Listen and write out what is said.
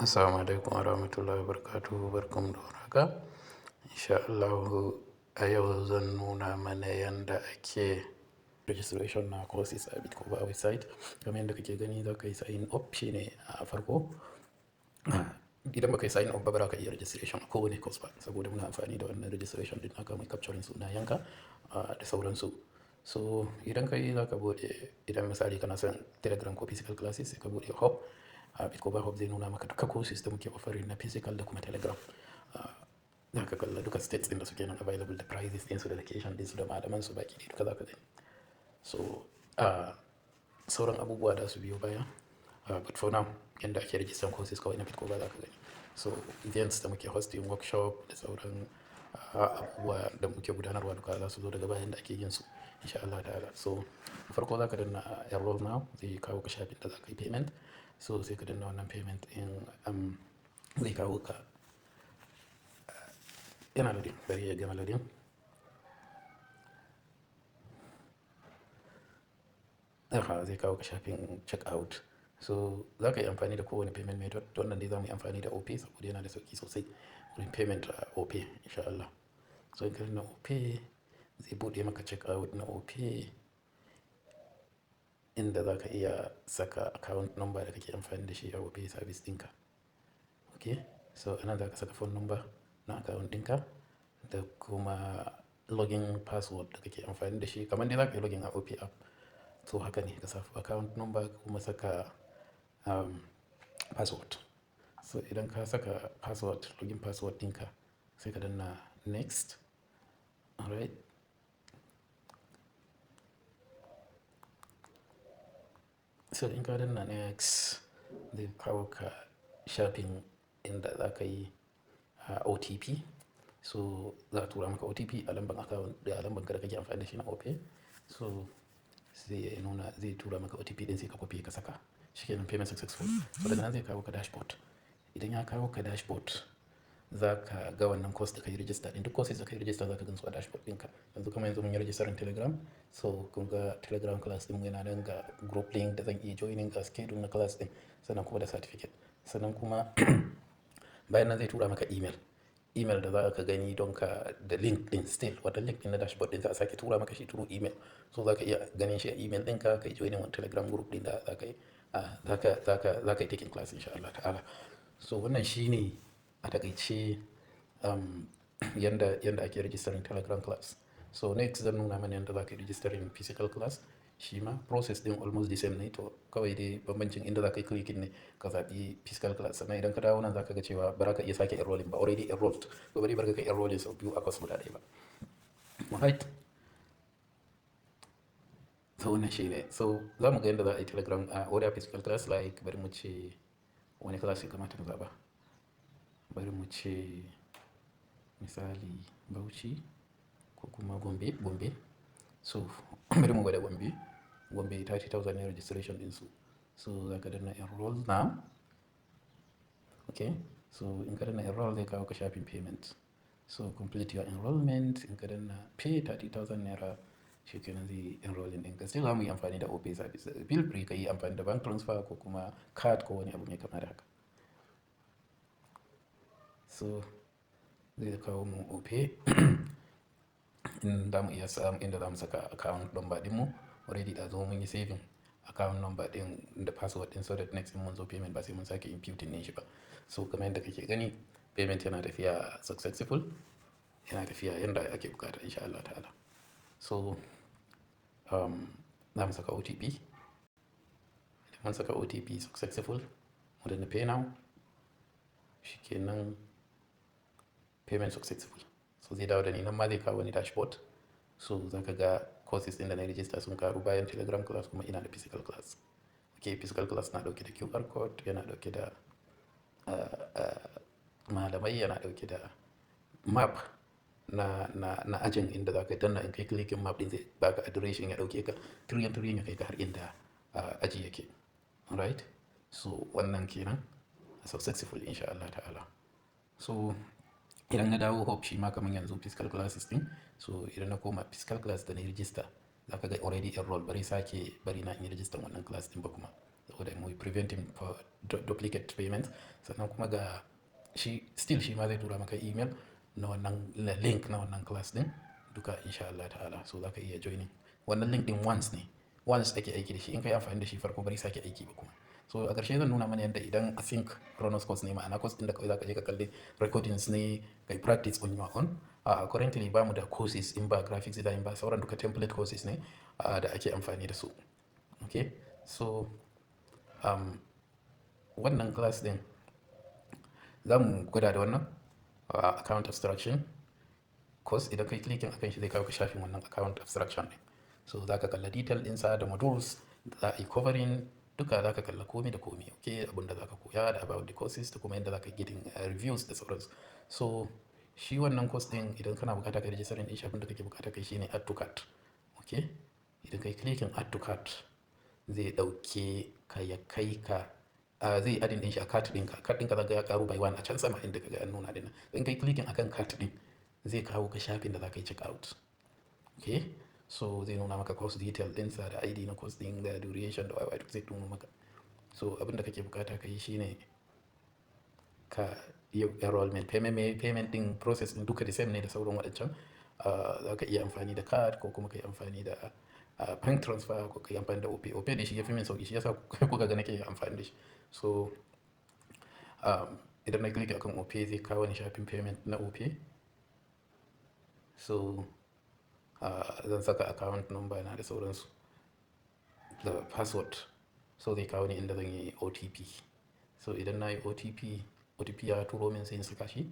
Assalamu alaikum warahmatullahi wabarakatuh, barkanmu da warhaka. Insha Allahu a yau zan nuna mana yanda ake registration na courses a Bitkova website. Kamar yadda kake gani za ka yi sign up shine a farko. Idan baka yi sign up ba ba za ka iya registration a kowane course ba, saboda muna amfani da wannan registration din haka mai capturing sunayenka da sauransu. So idan ka yi za ka bude, idan misali kana son Telegram ko physical classes sai ka bude hub. Bitkova hub zai nuna maka duka courses da muke offering na physical da kuma Telegram. Za ka kalla duka states ɗin da suke nan available, da prices ɗinsu, da location ɗinsu, da malaman su baki ɗaya duka za ka gani. So sauran abubuwa da su biyo baya, but for now yanda ake register courses kawai na Bitkova za ka gani. So events da muke hosting, workshop da sauran abubuwa da muke gudanarwa duka za su zo daga bayan da ake yin su insha Allah ta'ala. So farko za ka danna enroll now, zai kawo ka shafin da za ka yi payment. So sai ka danna wannan payment in zai kawo ka, yana loading, bari ya gama loading. Zai kawo ka shafin check out. So za ka yi amfani da kowane payment method. Wannan dai za mu yi amfani da OP saboda yana da sauki sosai wurin payment OP insha Allah. So in ka danna OP zai buɗe maka check out na OP, inda za ka iya saka account number da kake amfani da shi a OP service ɗinka. Okay, so anan za ka saka phone number na account ɗinka da kuma login password da kake amfani da shi, kamar dai za ka yi login a OP app. So haka ne, ka sa account number kuma saka password. So idan ka saka password, login password ɗinka, sai ka danna next. Alright. So in ka danna next zai kawo ka shafin inda za ka yi OTP. So za a tura maka OTP a lambar account da lambar da kake amfani da shi na OP. So zai nuna, zai tura maka OTP din sai ka copy ka saka. Shikenan, payment successful. So daga nan zai kawo ka dashboard. Idan ya kawo ka dashboard, za ka ga wannan course da ka yi register din. Duk courses da ka yi register za ka gan su a dashboard ɗinka. Yanzu kamar yanzu mun yi register in Telegram. So kun ga Telegram class ɗin yana nan ga group link da zan iya joining, ga schedule na class ɗin, sannan kuma da certificate. Sannan kuma bayan nan zai tura maka email da za ka gani don ka, da link ɗin still. Wannan link ɗin na dashboard ɗin za a sake tura maka shi through email. So za ka iya ganin shi a email ɗinka, ka yi joining wani Telegram group ɗin da za ka yi, za ka yi taking class insha Allah ta'ala. So wannan shi ne a takaice yanda ake registering Telegram class. So next zan nuna mana yanda za ka yi registering physical class. Shi ma process din almost the same ne, to kawai dai bambancin inda za ka yi clicking ne ka zaɓi physical class. Sannan idan ka dawo nan za ka ga cewa ba za ka iya sake enrolling ba, already enrolled. So bari ka yi enrolling sau biyu a course guda ɗaya ba. Alright. So wannan shi ne. So za mu ga yanda za a yi Telegram order physical class, like bari mu ce wani class ya kamata mu zaɓa. Bari mu ce misali Bauchi ko kuma Gombe. So bari mu gwada Gombe 30,000 ne registration ɗinsu. So za ka danna enroll now. Okay, so in ka danna enroll zai kawo ka shafin payment. So complete your enrollment. In ka danna pay 30,000 naira, shikenan zai enrolling ɗinka. Sai za mu yi amfani da OP service. Feel free ka yi amfani da bank transfer ko kuma card ko wani abu mai kama da haka. So zai kawo mu OP inda mu iya samu, inda za mu saka account number ɗinmu. Already da zo mun yi saving account number ɗin da password ɗin, so that next mun zo payment ba sai mun sake imputing ne shi ba. So kamar yadda kake gani, payment yana tafiya successful, yana tafiya yanda ake bukata insha Allah ta'ala. So za mu saka OTP. Idan mun saka OTP successful, mu danna pay now. Shikenan, payment successful. So zai dawo da ni nan ma zai kawo wani dashboard. So za ka ga courses ɗin da na register sun karu bayan Telegram class, kuma ina da physical class. Okay, physical class na ɗauke da QR code, yana ɗauke da malamai, yana ɗauke da map na ajin inda za ka danna. In kai clicking map ɗin zai baka adireshin, ya ɗauke ka tiriyan ya kai ka har inda aji yake. Alright, so wannan kenan successful insha Allah ta'ala. So idan na dawo hop shi ma kamar yanzu physical classes ɗin. So idan na koma physical class da na register, za ka ga already enroll. Bari na in register wannan class ɗin ba kuma. saboda mu preventing for duplicate payments. Sannan kuma ga shi still shi ma zai tura maka email na wannan link na wannan class din duka insha Allah ta'ala, so za ka iya joining wannan link din once ne, once ake aiki da shi, in ka yi amfani da shi farko bari sake aiki ba kuma. So a ƙarshe zan nuna mana yadda idan async chronos course ne, ma'ana course din da kawai za ka je ka kalli recordings ne kai practice on your own. Currently ba mu da courses in ba graphics design ba, sauran duka template courses ne da ake amfani da su. Okay, so wannan class din za mu gwada da wannan account abstraction course. Idan kai clicking akan shi zai kawo ka shafin wannan account abstraction din. So za ka kalla detail ɗinsa da modules da za a yi covering duka, za ka kalla komai da komai. Okay, abinda za ka koya da about the courses da kuma yadda za ka getting reviews da sauransu. So shi wannan course din idan kana bukata ka register din shi, abinda kake bukata kai shine add to cart. Okay, idan kai clicking add to cart zai dauke ka ya kai ka zai adin din shi a cart ɗinka. Cart ɗinka zaga ya karu by 1 a can sama inda kaga an nuna din. In kai clicking akan cart din zai kawo ka shafin da za ka yi check out. Okay, so zai nuna maka course detail ɗinsa da ID na course ɗin da duration da duk zai nuna maka. So abinda kake bukata ka yi shine ka yi enrollment payment din process din duka the same ne da sauran waɗancan. Za ka iya amfani da card ko kuma ka yi amfani da bank transfer ko ka yi amfani da OP da shi ya fi min sauki, shi yasa kuka ga nake amfani da shi. So idan na click akan OP zai kawo ni shafin payment na OP. So zan saka account number na da sauransu da password, so zai kawo ni inda zan yi OTP. So idan na yi OTP ya turo min sai in saka shi,